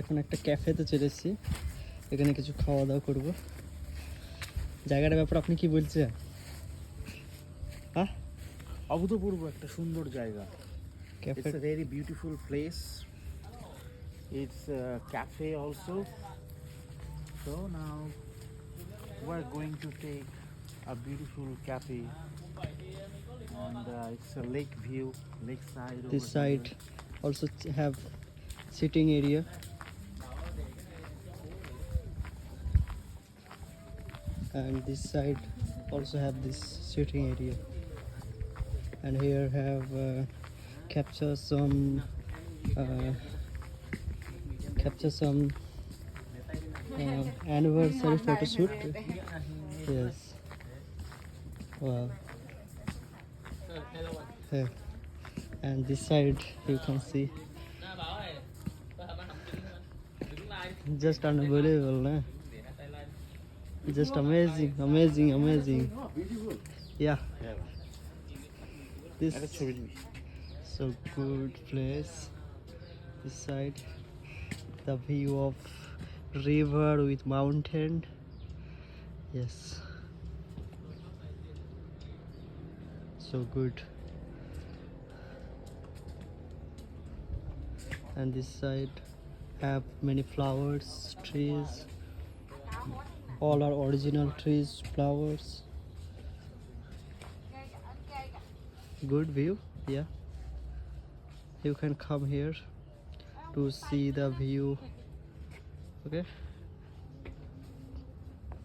এখন একটা ক্যাফেতে চলে এসেছি, এখানে কিছু খাওয়া দাওয়া করবো। জায়গাটার ব্যাপারে আপনি কি বলছেন? হ্যাঁ, অভূতপূর্ব একটা সুন্দর জায়গা। Cafe It's a very beautiful place. It's a cafe also. So now we're going to take a beautiful cafe, and it's a lake view, lakeside this over side here. also have sitting area, and this side also have this sitting area, and here have capture some anniversary photo shoot. Yes, wow. Here. And this side you can see, just unbelievable, nah? Just amazing, yeah. This so good place. This side, the view of river with mountain. Yes, so good. And this side have many flowers, trees. All are original trees, flowers. Good view, yeah. You can come here to see the view. Okay.